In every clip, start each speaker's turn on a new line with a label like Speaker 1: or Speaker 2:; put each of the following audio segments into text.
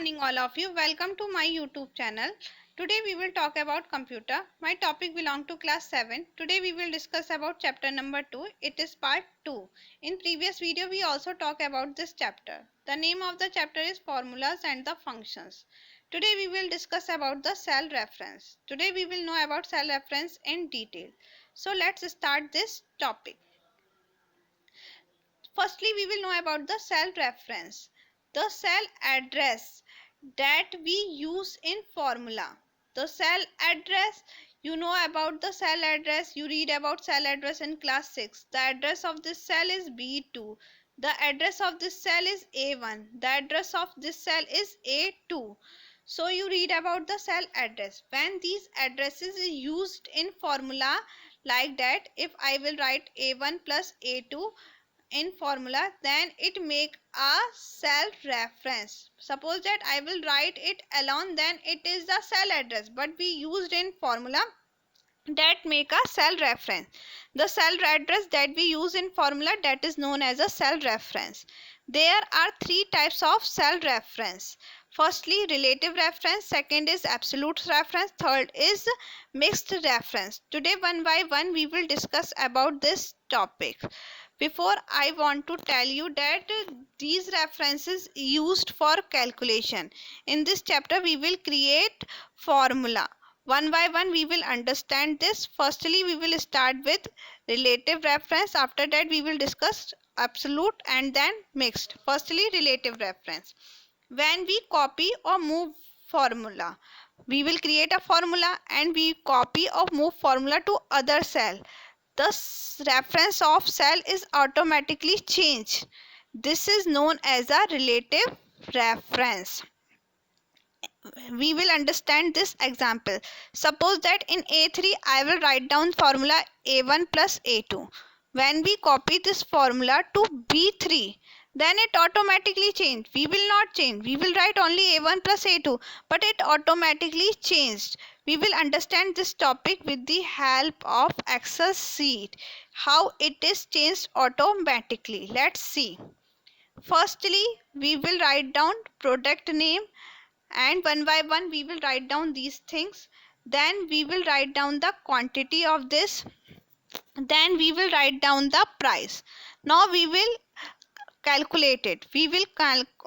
Speaker 1: morning all of you. Welcome to my YouTube channel. Today we will talk about computer. My topic belong to class 7. Today we will discuss about chapter number 2. It is part 2. In previous video we also talk about this chapter. The name of the chapter is formulas and the functions. Today we will discuss about the cell reference. Today we will know about cell reference in detail. So let's start this topic. Firstly, we will know about the cell reference. The cell address that we use in formula. The cell address, you know about the cell address. You read about cell address in class 6. The address of this cell is B2. The address of this cell is A1. The address of this cell is A2. So you read about the cell address. When these addresses is used in formula like that, if I will write A1 plus A2 in formula, then it make a cell reference. Suppose that I will write it alone, then it is the cell address, but we used in formula, that make a cell reference. The cell address that we use in formula, that is known as a cell reference. There are three types of cell reference. Firstly, relative reference. Second is absolute reference. Third is mixed reference. Today one by one we will discuss about this topic. Before, I want to tell you that these references used for calculation. In this chapter we will create formula. One by one we will understand this. Firstly, we will start with relative reference. After that we will discuss absolute and then mixed. Firstly, relative reference. When we copy or move formula, we will create a formula and we copy or move formula to other cell. The reference of cell is automatically changed. This is known as a relative reference. We will understand this example. Suppose that in A3 I will write down formula A1 plus A2. When we copy this formula to B3, then it automatically changed. We will not change. We will write only A1 plus A2, but it automatically changed. We will understand this topic with the help of Excel sheet. How it is changed automatically. Let's see. Firstly, we will write down product name, and one by one we will write down these things. Then we will write down the quantity of this. Then we will write down the price. Now we will calculate it. We will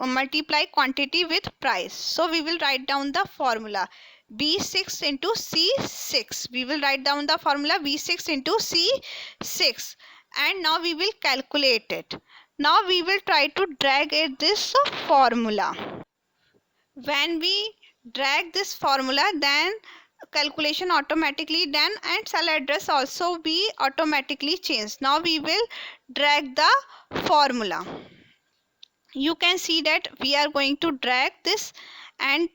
Speaker 1: multiply quantity with price. So we will write down the formula B6 into C6. We will write down the formula B6 into C6, and now we will calculate it. Now we will try to drag this formula. When we drag this formula, then calculation automatically done and cell address also be automatically changed. Now we will drag the formula. You can see that we are going to drag this and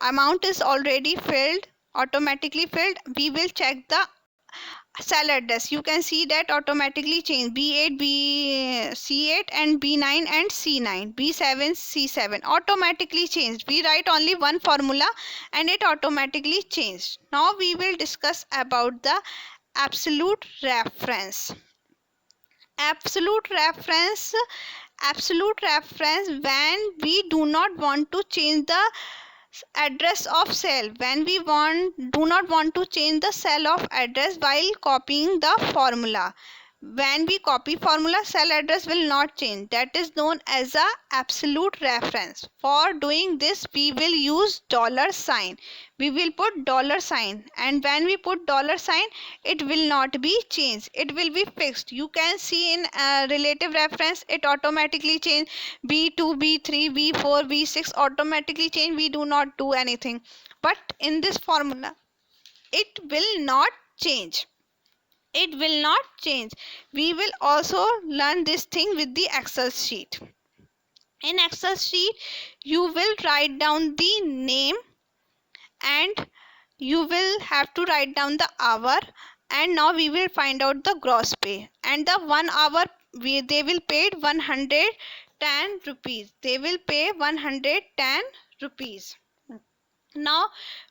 Speaker 1: amount is already filled, automatically filled. We will check the cell address. You can see that automatically change. B8, C8 and B9 and C9, B7, C7 automatically changed. We write only one formula and it automatically changed. Now we will discuss about the absolute reference. Absolute reference when we do not want to change the address of cell. When we do not want to change the cell of address while copying the formula. When we copy formula, cell address will not change. That is known as a absolute reference. For doing this, we will use $sign. We will put $sign, and when we put $sign, it will not be changed. It will be fixed. You can see in relative reference, it automatically change. B2, B3, B4, B6 automatically change. We do not do anything. But in this formula, it will not change. It will not change. We will also learn this thing with the Excel sheet. In Excel sheet, you will write down the name and you will have to write down the hour, and now we will find out the gross pay. And the 1 hour they will pay 110 rupees. They will pay 110 rupees. Now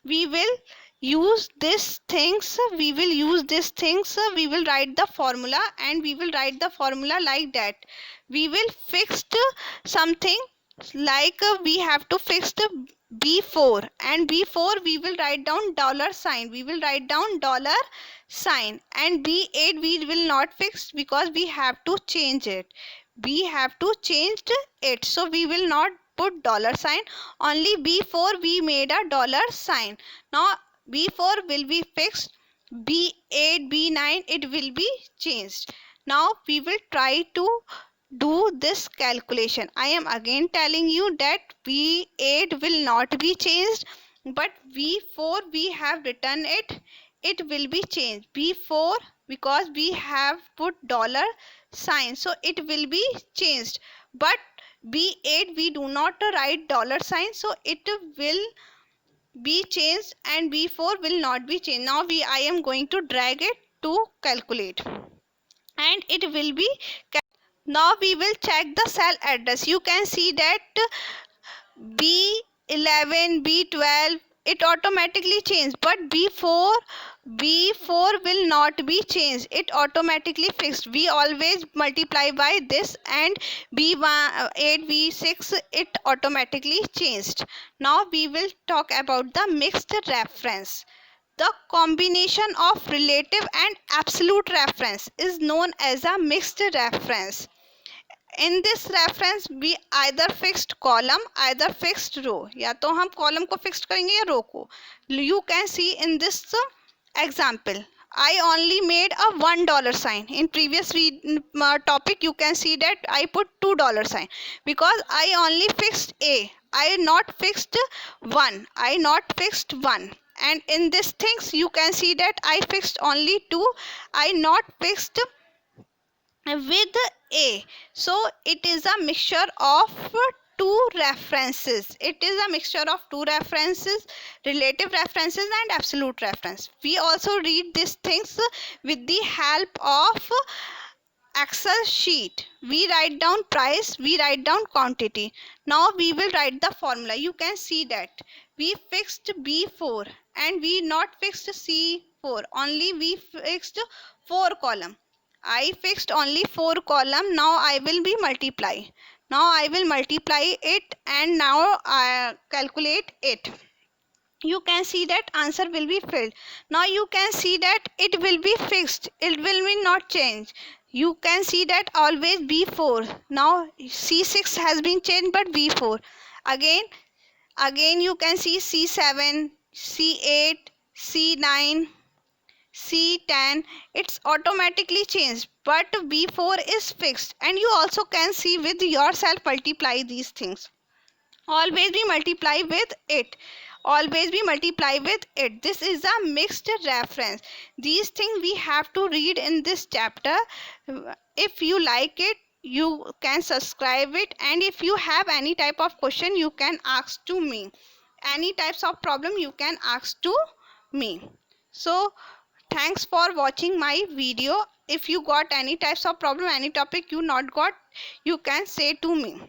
Speaker 1: we will use these things. We will write the formula, and we will write the formula like that. We will fix something Like we have to fix the b4, and b4 we will write down dollar sign, we will write down dollar sign, and b8 we will not fix because we have to change it, we have to change it, so we will not put dollar sign, only b4 we made a dollar sign. Now b4 will be fixed, b8 b9 it will be changed. Now we will try to do this calculation. I am again telling you that V8 will not be changed, but V4 we have written it, it will be changed. V4 because we have put dollar sign, so it will be changed. But B8 we do not write dollar sign, so it will be changed, and B4 will not be changed. Now I am going to drag it to calculate, and it will be. Now we will check the cell address. You can see that B11, B12 it automatically changed, but B4 will not be changed. It automatically fixed. We always multiply by this, and B8, B6 it automatically changed. Now we will talk about the mixed reference. The combination of relative and absolute reference is known as a mixed reference. In this reference we either fixed column either fixed row, या तो हम column को fixed करेंगे या row को. You can see in this example I only made a $1 sign. In previous topic you can see that I put $2 sign because I only fixed a, I not fixed 1, I not fixed 1. And in this things you can see that I fixed only 2, I not fixed with a. So it is a mixture of two references, it is a mixture of two references, relative references and absolute reference. We also read these things with the help of Excel sheet. We write down price, we write down quantity. Now we will write the formula. You can see that we fixed B4 and we not fixed C4, only we fixed 4 column. I fixed only 4 column. Now I will be multiply. Now I will multiply it, and now I calculate it. You can see that answer will be filled. Now you can see that it will be fixed, it will be not change. You can see that always B4. Now C6 has been changed, but B4 again you can see C7, C8, C9, C10, it's automatically changed, but B4 is fixed. And you also can see with yourself, multiply these things, always be multiply with it, always be multiply with it. This is a mixed reference. These things we have to read in this chapter. If you like it, you can subscribe it, and if you have any type of question you can ask to me, any types of problem you can ask to me. So thanks for watching my video. If you got any types of problem, any topic you not got, you can say to me.